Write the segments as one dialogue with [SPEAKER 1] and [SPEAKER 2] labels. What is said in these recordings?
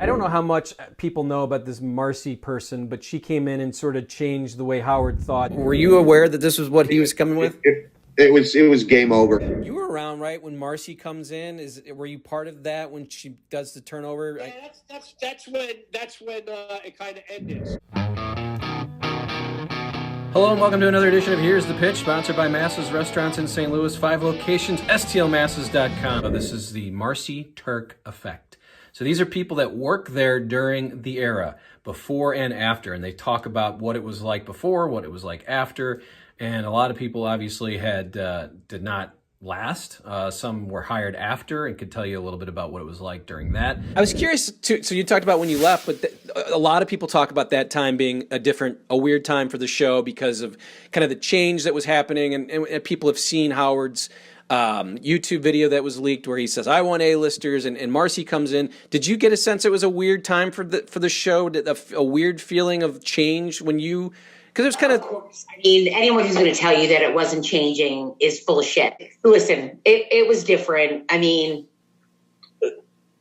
[SPEAKER 1] I don't know how much people know about this Marci person, but she came in and sort of changed the way Howard thought. Were you aware that this was what he was coming with?
[SPEAKER 2] It was game over.
[SPEAKER 1] You were around, right, when Marci comes in? Were you part of that when she does the turnover?
[SPEAKER 3] Yeah, that's when it kind of ended.
[SPEAKER 1] Hello and welcome to another edition of Here's the Pitch, sponsored by Massa's Restaurants in St. Louis, 5 locations, stlmasses.com. This is the Marci Turk effect. So these are people that work there during the era, before and after, and they talk about what it was like before, what it was like after, and a lot of people obviously did not last. Some were hired after and could tell you a little bit about what it was like during that. I was curious too, so you talked about when you left, but a lot of people talk about that time being a weird time for the show because of kind of the change that was happening, and people have seen Howard's YouTube video that was leaked where he says, I want A-listers, and Marci comes in. Did you get a sense it was a weird time for the show, a weird feeling of change when you, because it was kind of...
[SPEAKER 4] I mean, anyone who's going to tell you that it wasn't changing is full of shit. Listen, it was different. I mean,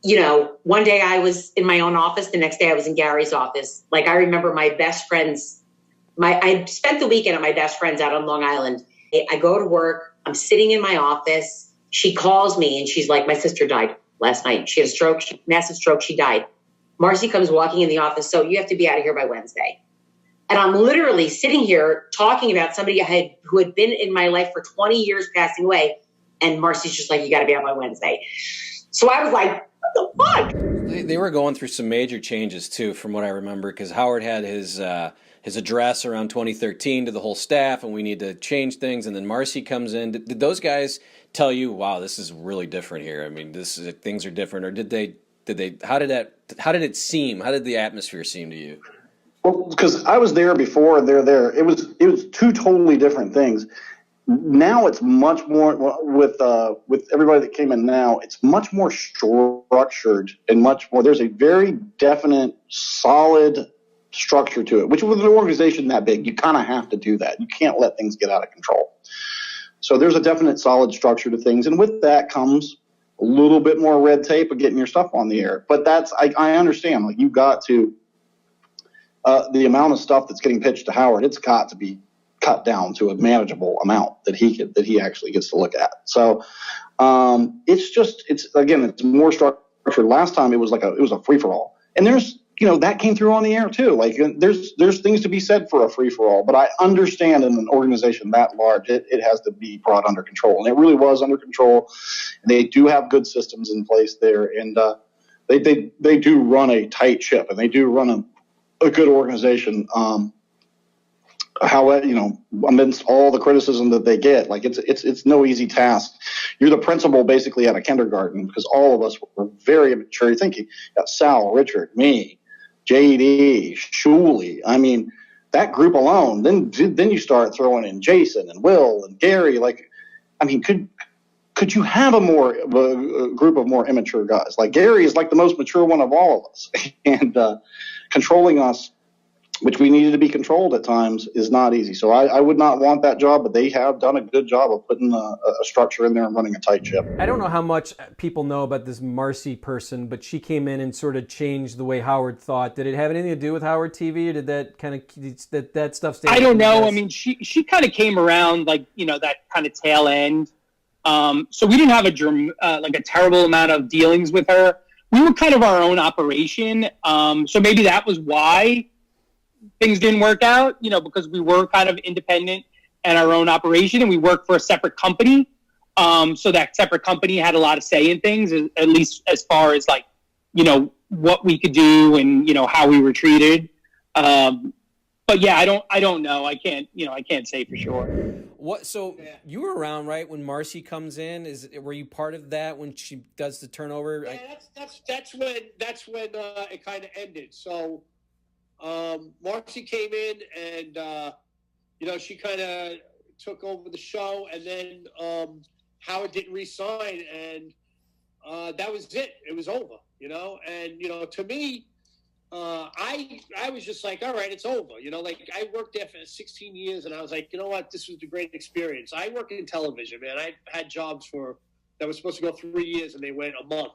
[SPEAKER 4] you know, one day I was in my own office, the next day I was in Gary's office. Like, I remember my best friends, I spent the weekend at my best friend's out on Long Island. I go to work. I'm sitting in my office. She calls me and she's like, my sister died last night. She had a stroke, massive stroke. She died. Marci comes walking in the office. So you have to be out of here by Wednesday. And I'm literally sitting here talking about somebody who had been in my life for 20 years passing away. And Marci's just like, you got to be out by Wednesday. So I was like, what the fuck?
[SPEAKER 1] They were going through some major changes too, from what I remember, because Howard had his address around 2013 to the whole staff, and we need to change things. And then Marci comes in. Did those guys tell you, wow, this is really different here? I mean, things are different, or did they? How did it seem? How did the atmosphere seem to you?
[SPEAKER 5] Well, because I was there before and they're there. It was two totally different things. Now it's much more with everybody that came in now. It's much more structured and much more. There's a very definite, solid structure to it, which with an organization that big, you kind of have to do that. You can't let things get out of control. So there's a definite solid structure to things. And with that comes a little bit more red tape of getting your stuff on the air. But I understand, like, you've got to, the amount of stuff that's getting pitched to Howard, it's got to be cut down to a manageable amount that he actually gets to look at. So it's more structured. Last time it was a free for all. And that came through on the air too. Like, there's things to be said for a free for all, but I understand in an organization that large, it has to be brought under control, and it really was under control. They do have good systems in place there, and they do run a tight ship, and they do run a good organization. However, amidst all the criticism that they get, like, it's no easy task. You're the principal basically at a kindergarten, because all of us were very immature thinking. Got Sal, Richard, me, JD, Shuli. I mean, that group alone. Then you start throwing in Jason and Will and Gary. Like, I mean, could you have a group of more immature guys? Like, Gary is like the most mature one of all of us, and controlling us, which we needed to be controlled at times, is not easy. So I would not want that job, but they have done a good job of putting a structure in there and running a tight ship.
[SPEAKER 1] I don't know how much people know about this Marci person, but she came in and sort of changed the way Howard thought. Did it have anything to do with Howard TV, or did that kind of that stuff stay?
[SPEAKER 6] I don't know. I mean, she kind of came around, like, that kind of tail end. So we didn't have a terrible amount of dealings with her. We were kind of our own operation. So maybe that was why things didn't work out, because we were kind of independent and our own operation, and we worked for a separate company. So that separate company had a lot of say in things, at least as far as, like, what we could do and, how we were treated. But yeah, I don't know. I can't say for sure.
[SPEAKER 1] What? So you were around, right, when Marci comes in? Were you part of that when she does the turnover?
[SPEAKER 3] Yeah, that's when it kind of ended. So Marci came in and she kind of took over the show, and then Howard didn't re-sign, and that was it. It was over, And to me, I was just like, all right, it's over. Like, I worked there for 16 years, and I was like, you know what? This was a great experience. I work in television, man. I had jobs that were supposed to go 3 years, and they went a month,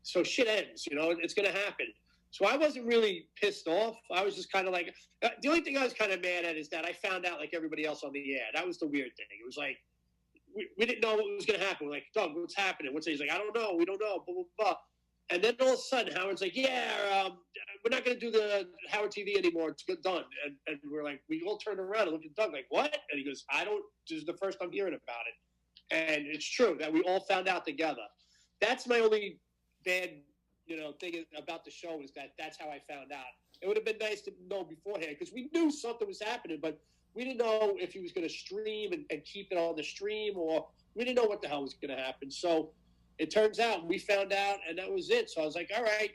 [SPEAKER 3] So shit ends, it's going to happen. So I wasn't really pissed off. I was just kind of like, the only thing I was kind of mad at is that I found out like everybody else on the air. That was the weird thing. It was like, we didn't know what was going to happen. We're like, Doug, what's happening? He's like, I don't know. We don't know. Blah, blah, blah. And then all of a sudden, Howard's like, yeah, we're not going to do the Howard TV anymore. It's done. And we're like, we all turned around and looked at Doug like, what? And he goes, this is the first I'm hearing about it. And it's true that we all found out together. That's my only bad, thing about the show is that that's how I found out. It would have been nice to know beforehand because we knew something was happening, but we didn't know if he was going to stream and keep it on the stream, or we didn't know what the hell was going to happen. So it turns out we found out, and that was it. So I was like, all right,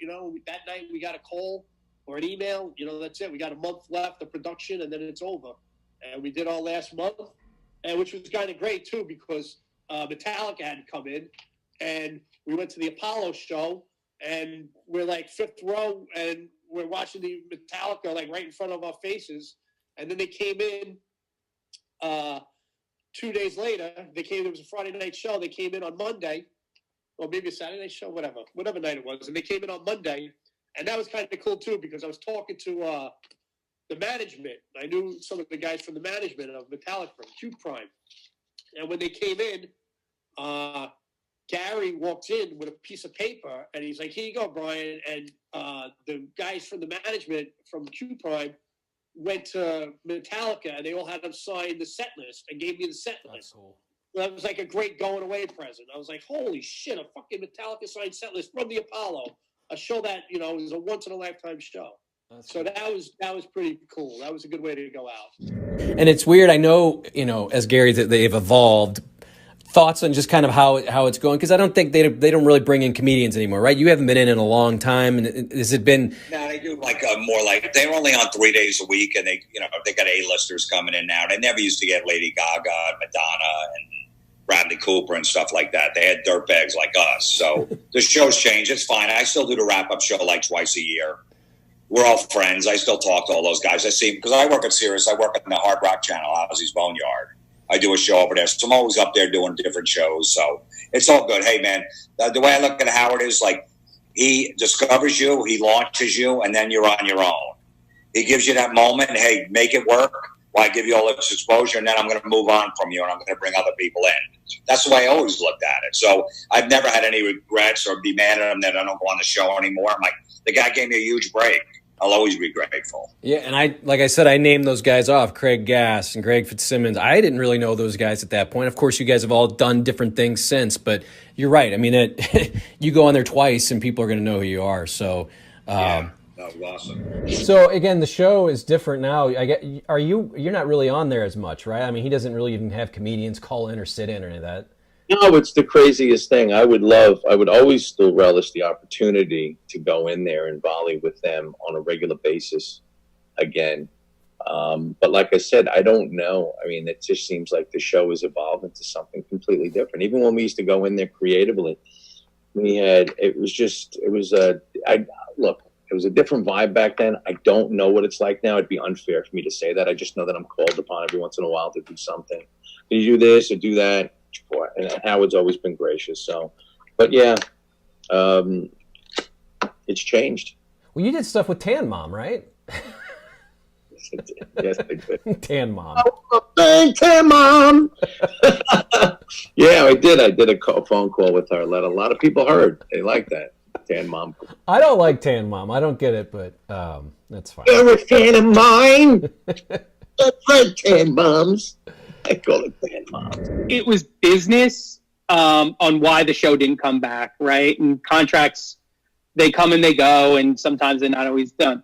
[SPEAKER 3] that night we got a call or an email. That's it. We got a month left of production, and then it's over. And we did our last month, and which was kind of great too because Metallica had come in, and we went to the Apollo show, and we're like fifth row, and we're watching the Metallica like right in front of our faces. And then they came in 2 days later. It was a Friday night show. They came in on Monday, or maybe a Saturday night show, whatever night it was. And they came in on Monday, and that was kind of cool too because I was talking to the management. I knew some of the guys from the management of Metallica from Q Prime. And when they came in, Gary walked in with a piece of paper, and he's like, here you go, Brian. And the guys from the management from Q Prime went to Metallica, and they all had them sign the set list and gave me the set list. Cool. That was like a great going away present. I was like, holy shit, a fucking Metallica signed set list from the Apollo, a show that, was a once in a lifetime show. So that was pretty cool. That was a good way to go out.
[SPEAKER 1] And it's weird. I know, as Gary, that they've evolved. Thoughts on just kind of how it's going? Because I don't think they don't really bring in comedians anymore, right? You haven't been in a long time, and has it been?
[SPEAKER 7] No, they do more like they're only on 3 days a week, and they got A-listers coming in now. They never used to get Lady Gaga, and Madonna, and Bradley Cooper and stuff like that. They had dirtbags like us. So the show's changed. It's fine. I still do the wrap-up show like twice a year. We're all friends. I still talk to all those guys. I see because I work at Sirius. I work in the Hard Rock Channel, Ozzy's Boneyard. I do a show over there. So I'm always up there doing different shows. So it's all good. Hey, man, the way I look at Howard is like he discovers you, he launches you, and then you're on your own. He gives you that moment. Hey, make it work. Well, I give you all this exposure, and then I'm going to move on from you, and I'm going to bring other people in. That's the way I always looked at it. So I've never had any regrets or be mad at him that I don't go on the show anymore. I'm like, the guy gave me a huge break. I'll always be grateful.
[SPEAKER 1] Yeah, and like I said, I named those guys off, Craig Gass and Greg Fitzsimmons. I didn't really know those guys at that point. Of course, you guys have all done different things since, but you're right. I mean, you go on there twice, and people are going to know who you are. So,
[SPEAKER 7] yeah, that was awesome.
[SPEAKER 1] So again, the show is different now. You're not really on there as much, right? I mean, he doesn't really even have comedians call in or sit in or any of that.
[SPEAKER 8] No, it's the craziest thing. I would always still relish the opportunity to go in there and volley with them on a regular basis again. But like I said, I don't know. I mean, it just seems like the show is evolving to something completely different. Even when we used to go in there creatively, it was a different vibe back then. I don't know what it's like now. It'd be unfair for me to say that. I just know that I'm called upon every once in a while to do something. Can you do this or do that? And Howard's always been gracious. So, but yeah, it's changed.
[SPEAKER 1] Well, you did stuff with Tan Mom, right?
[SPEAKER 8] Yes, I did.
[SPEAKER 1] Tan Mom.
[SPEAKER 8] Oh, Tan Mom. Yeah, I did. I did a phone call with her. A lot of people heard. They like that. Tan Mom.
[SPEAKER 1] I don't like Tan Mom. I don't get it, but that's fine.
[SPEAKER 8] You're a fan of mine. That's right, Tan Moms. I call it Tan Moms.
[SPEAKER 6] It was business on why the show didn't come back, right? And contracts, they come and they go, and sometimes they're not always done.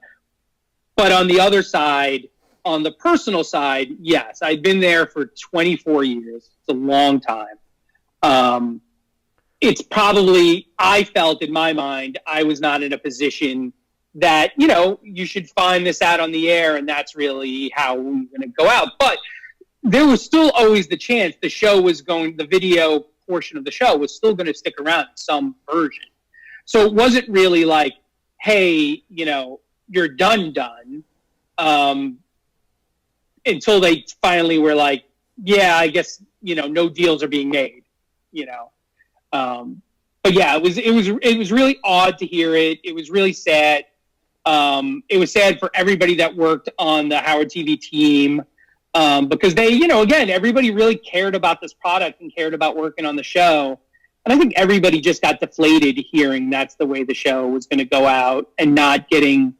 [SPEAKER 6] But on the other side, on the personal side, yes, I've been there for 24 years. It's a long time. It's probably, I felt in my mind, I was not in a position that, you should find this out on the air, and that's really how we're going to go out. But there was still always the chance the video portion of the show was still going to stick around in some version. So it wasn't really like, hey, you're done. Until they finally were like, yeah, I guess, no deals are being made, yeah, it was really odd to hear it. It was really sad. It was sad for everybody that worked on the Howard TV team, because they, again, everybody really cared about this product and cared about working on the show. And I think everybody just got deflated hearing that's the way the show was going to go out and not getting,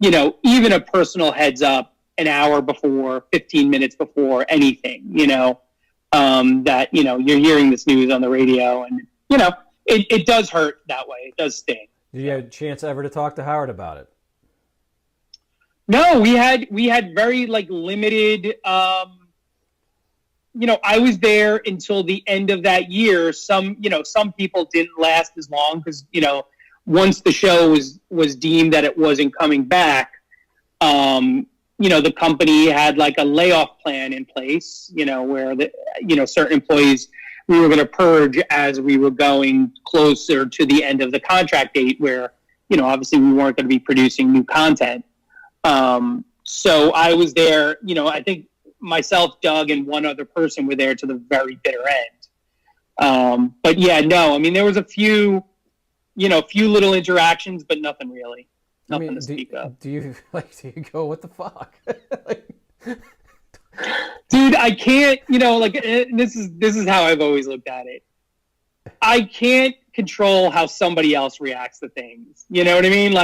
[SPEAKER 6] even a personal heads up an hour before, 15 minutes before anything, that, you're hearing this news on the radio, and, it does hurt that way. It does sting.
[SPEAKER 9] Did you have a chance ever to talk to Howard about it?
[SPEAKER 6] No, we had very limited, I was there until the end of that year. Some people didn't last as long because, once the show was deemed that it wasn't coming back, the company had a layoff plan in place, where certain employees we were going to purge as we were going closer to the end of the contract date, where, obviously we weren't going to be producing new content. So I was there, I think myself, Doug, and one other person were there to the very bitter end. But yeah, no, I mean, there was a few little interactions, but nothing really. Nothing to speak of.
[SPEAKER 9] Do you go, what the fuck?
[SPEAKER 6] Dude, I can't, this is how I've always looked at it. I can't control how somebody else reacts to things. You know what I mean?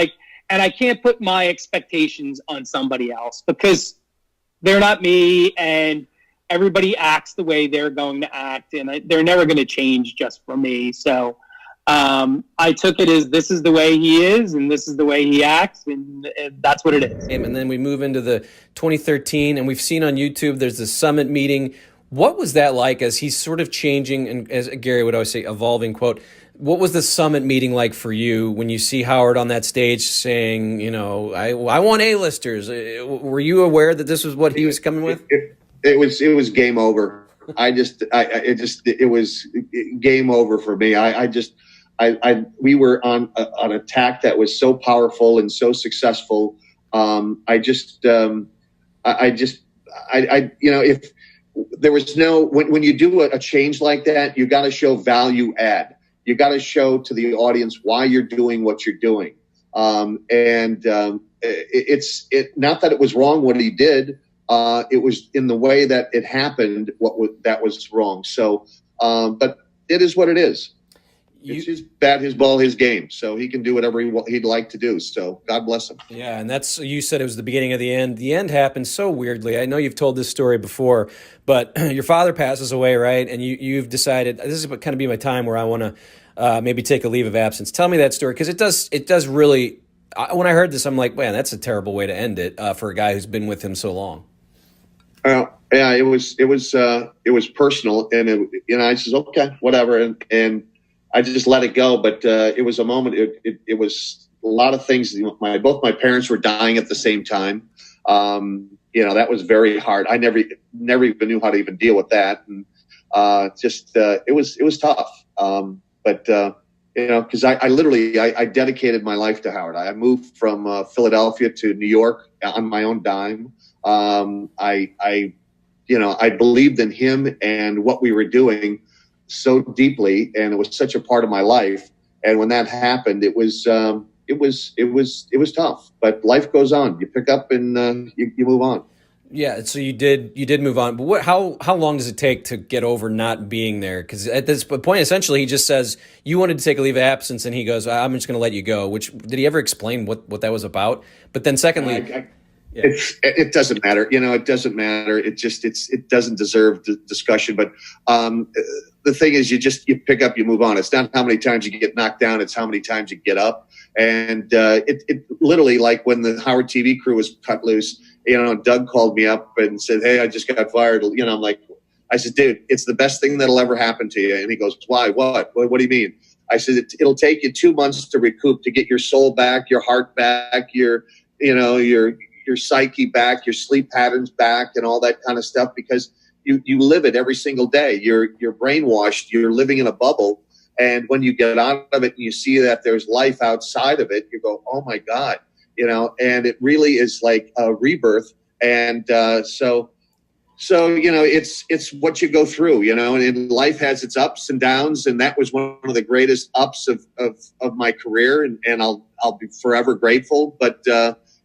[SPEAKER 6] And I can't put my expectations on somebody else because they're not me, and everybody acts the way they're going to act, and they're never going to change just for me. So I took it as this is the way he is, and this is the way he acts, and that's what it is.
[SPEAKER 1] And then we move into the 2013, and we've seen on YouTube there's the summit meeting. What was that like as he's sort of changing, and as Gary would always say, evolving, quote, what was the summit meeting like for you when you see Howard on that stage saying, I want A-listers? Were you aware that this was what he was coming with?
[SPEAKER 2] It was game over. It was game over for me. We were on an attack that was so powerful and so successful. If there was when you do a change like that, you got to show value add. You got to show to the audience why you're doing what you're doing. It's not that it was wrong what he did. It was in the way that it happened that was wrong. So, but it is what it is. It's his bat, his ball, his game. So he can do whatever he'd like to do. So God bless him.
[SPEAKER 1] Yeah, and you said it was the beginning of the end. The end happened so weirdly. I know you've told this story before, but your father passes away, right? And you've decided this is kind of be my time where I want to maybe take a leave of absence. Tell me that story, because it does really. When I heard this, I'm like, man, that's a terrible way to end it for a guy who's been with him so long.
[SPEAKER 2] Yeah, it was personal, and I says, okay, whatever, and I just let it go. But it was a moment. It was a lot of things. Both my parents were dying at the same time. That was very hard. I never even knew how to even deal with that, and it was tough. Because I literally dedicated my life to Howard. I moved from Philadelphia to New York on my own dime. I believed in him and what we were doing so deeply, and it was such a part of my life. And when that happened, it was tough. But life goes on. You pick up and you move on.
[SPEAKER 1] Yeah, so you did move on. But how long does it take to get over not being there? Because at this point, essentially, he just says, you wanted to take a leave of absence, and he goes, I'm just going to let you go. Which, did he ever explain what that was about? But then secondly...
[SPEAKER 2] It doesn't matter. It doesn't matter. It doesn't deserve discussion. But the thing is, you pick up, you move on. It's not how many times you get knocked down. It's how many times you get up. And it literally, like when the Howard TV crew was cut loose, Doug called me up and said, hey, I just got fired. I'm like, I said, dude, it's the best thing that'll ever happen to you. And he goes, why? What do you mean? I said, it'll take you 2 months to recoup, to get your soul back, your heart back, your psyche back, your sleep patterns back, and all that kind of stuff, because you live it every single day. You're brainwashed. You're living in a bubble. And when you get out of it and you see that there's life outside of it, you go, oh my God, and it really is like a rebirth. And so So, it's what you go through, and life has its ups and downs. And that was one of the greatest ups of my career. And I'll be forever grateful. But,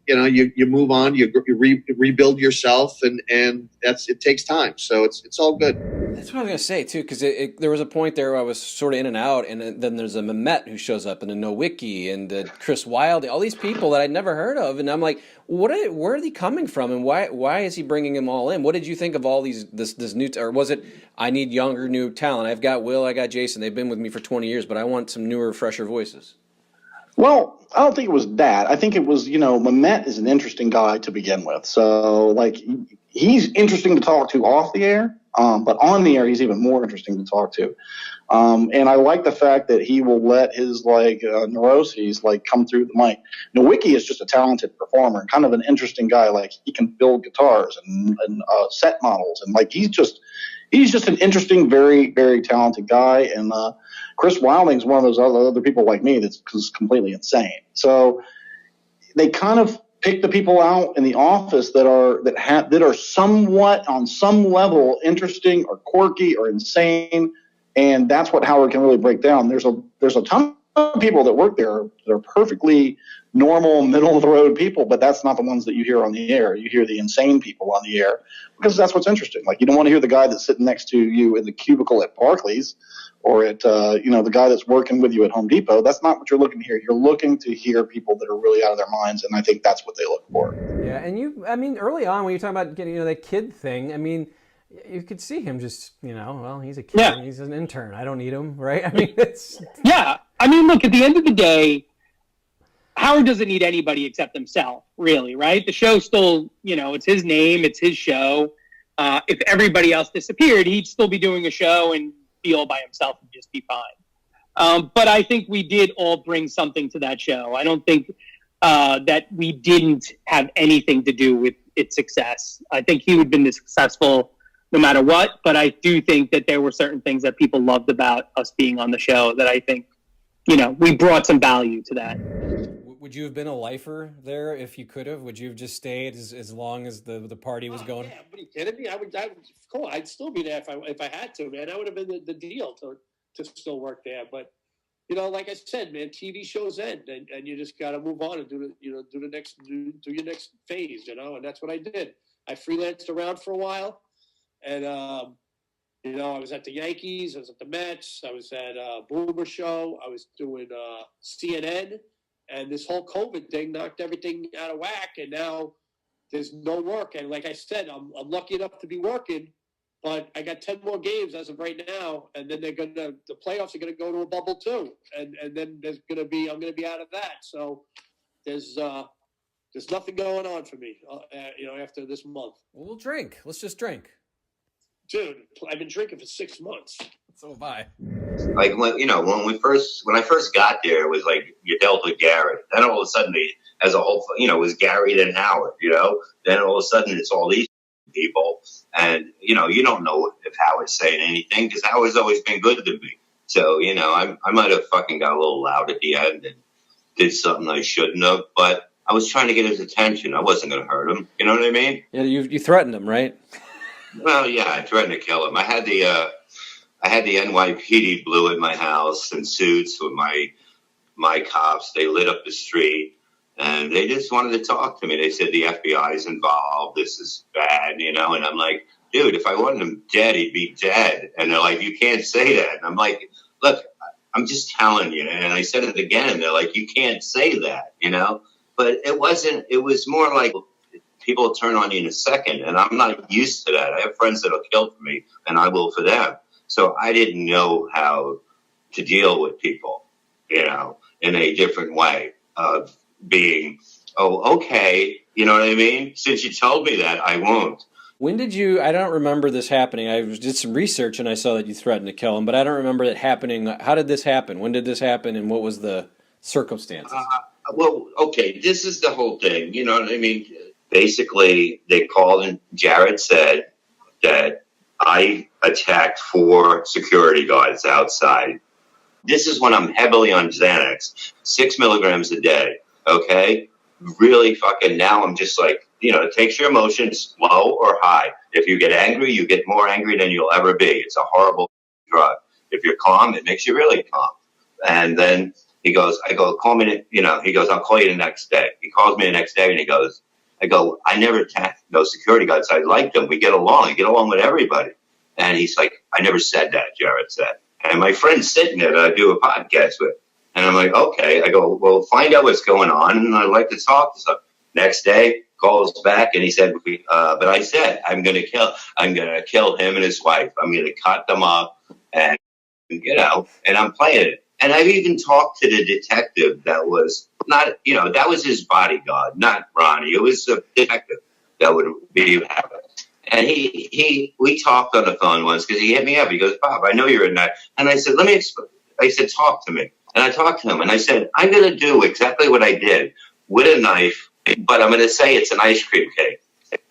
[SPEAKER 2] you move on, you rebuild yourself, and it takes time. So it's all good.
[SPEAKER 1] That's what I was going to say, too, because there was a point there where I was sort of in and out, and then there's a Mehmet who shows up, and a Nowicki, and Chris Wilde, all these people that I'd never heard of, and I'm like, where are they coming from, and why is he bringing them all in? What did you think of all this new, or was it, I need younger, new talent? I've got Will, I got Jason, they've been with me for 20 years, but I want some newer, fresher voices.
[SPEAKER 5] Well, I don't think it was that. I think it was, Mehmet is an interesting guy to begin with. So, like, he's interesting to talk to off the air, but on the air, he's even more interesting to talk to. And I like the fact that he will let his, neuroses, come through the mic. Nowicki is just a talented performer and kind of an interesting guy. Like, he can build guitars and set models. And, he's just an interesting, very, very talented guy. And Chris Wilding's one of those other people like me that's completely insane. So they kind of pick the people out in the office that are somewhat on some level interesting or quirky or insane, and that's what Howard can really break down. There's a ton of people that work there that are perfectly normal, middle of the road people, but that's not the ones that you hear on the air. You hear the insane people on the air because that's what's interesting. Like, you don't want to hear the guy that's sitting next to you in the cubicle at Barclays or at the guy that's working with you at Home Depot. That's not what you're looking to hear. You're looking to hear people that are really out of their minds, and I think that's what they look for.
[SPEAKER 9] Yeah, and early on when you're talking about getting that kid thing, you could see him just, he's a kid,
[SPEAKER 6] Yeah.
[SPEAKER 9] He's an intern. I don't need him, right? It's
[SPEAKER 6] Yeah. Look, at the end of the day, Howard doesn't need anybody except himself, really, right? The show still, it's his name, it's his show. If everybody else disappeared, he'd still be doing a show and be all by himself and just be fine. But I think we did all bring something to that show. I don't think that we didn't have anything to do with its success. I think he would have been successful no matter what, but I do think that there were certain things that people loved about us being on the show that I think, we brought some value to that.
[SPEAKER 9] Would you have been a lifer there if you could have? Would you have just stayed as long as the party was going?
[SPEAKER 3] Yeah, what are you kidding me? I'd still be there if I had to, man. That would have been the deal to still work there. But like I said, man, TV shows end, and you just got to move on and do your next phase, and that's what I did. I freelanced around for a while, and I was at the Yankees, I was at the Mets, I was at Boomer Show, I was doing CNN. And this whole COVID thing knocked everything out of whack, and now there's no work. And like I said, I'm lucky enough to be working, but I got 10 more games as of right now, and then the playoffs are gonna go to a bubble too, and then I'm gonna be out of that. So there's nothing going on for me, after this month.
[SPEAKER 9] Well, we'll drink. Let's just drink.
[SPEAKER 3] Dude, I've been drinking for 6 months.
[SPEAKER 9] So have I.
[SPEAKER 10] Like when I first got there, it was like you dealt with Gary. Then all of a sudden, as a whole, it was Gary then Howard. Then all of a sudden it's all these people, and you don't know if Howard's saying anything because Howard's always been good to me. So I might have fucking got a little loud at the end and did something I shouldn't have, but I was trying to get his attention. I wasn't going to hurt him. You know what I mean?
[SPEAKER 1] Yeah, you threatened him, right?
[SPEAKER 10] Well, yeah, I threatened to kill him. I had the NYPD blue at my house in suits with my cops. They lit up the street, and they just wanted to talk to me. They said the FBI is involved. This is bad, And I'm like, dude, if I wanted him dead, he'd be dead. And they're like, you can't say that. And I'm like, look, I'm just telling you. And I said it again, and they're like, you can't say that, But it wasn't. It was more like people turn on you in a second, and I'm not used to that. I have friends that'll kill for me, and I will for them. So I didn't know how to deal with people, in a different way of being, oh, okay, you know what I mean? Since you told me that, I won't.
[SPEAKER 1] When did you, I don't remember this happening. I did some research and I saw that you threatened to kill him, but I don't remember it happening. How did this happen? When did this happen, and what was the circumstances?
[SPEAKER 10] Well, okay, this is the whole thing, you know what I mean? Basically, they called and Jared said that I attacked 4 security guards outside. This is when I'm heavily on Xanax, 6 milligrams a day, okay? Really fucking, now I'm just like it takes your emotions low or high. If you get angry, you get more angry than you'll ever be. It's a horrible drug. If you're calm, it makes you really calm. And then he goes, I go, call me, he goes, I'll call you the next day. He calls me the next day and he goes, I never attacked those security guards. I like them. We get along. I get along with everybody. And he's like, I never said that, Jared said. And my friend's sitting there that I do a podcast with. And I'm like, okay. I go, well, find out what's going on. And I'd like to talk to some. Next day, calls back and he said, but I said, I'm going to kill him and his wife. I'm going to cut them up and, and I'm playing it. And I've even talked to the detective that was not, that was his bodyguard, not Ronnie. It was a detective that would be. And we talked on the phone once because he hit me up. He goes, Bob, I know you're in that. And I said, I said, talk to me. And I talked to him and I said, I'm going to do exactly what I did with a knife, but I'm going to say it's an ice cream cake.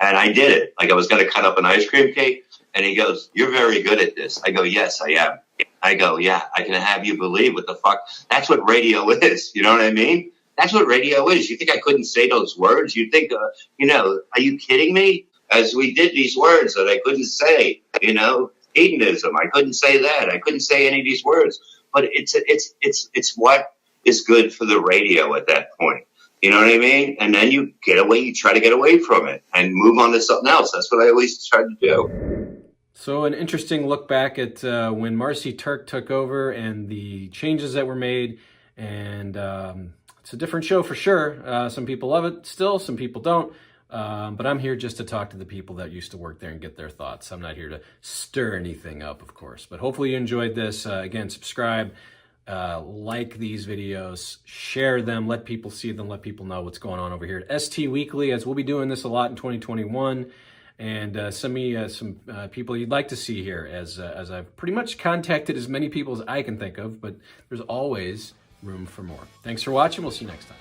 [SPEAKER 10] And I did it. Like I was going to cut up an ice cream cake. And he goes, you're very good at this. I go, yes, I am. I go, yeah, I can have you believe what the fuck. That's what radio is. You know what I mean? That's what radio is. You think I couldn't say those words? You think, are you kidding me? As we did these words that I couldn't say, hedonism. I couldn't say that. I couldn't say any of these words. But it's what is good for the radio at that point. You know what I mean? And then you try to get away from it and move on to something else. That's what I always tried to do.
[SPEAKER 1] So an interesting look back at when Marci Turk took over and the changes that were made. And it's a different show for sure. Some people love it still, some people don't. But I'm here just to talk to the people that used to work there and get their thoughts. I'm not here to stir anything up, of course. But hopefully you enjoyed this. Again, subscribe, like these videos, share them, let people see them, let people know what's going on over here at ST Weekly, as we'll be doing this a lot in 2021. And send me some people you'd like to see here, as I've pretty much contacted as many people as I can think of, but there's always room for more. Thanks for watching. We'll see you next time.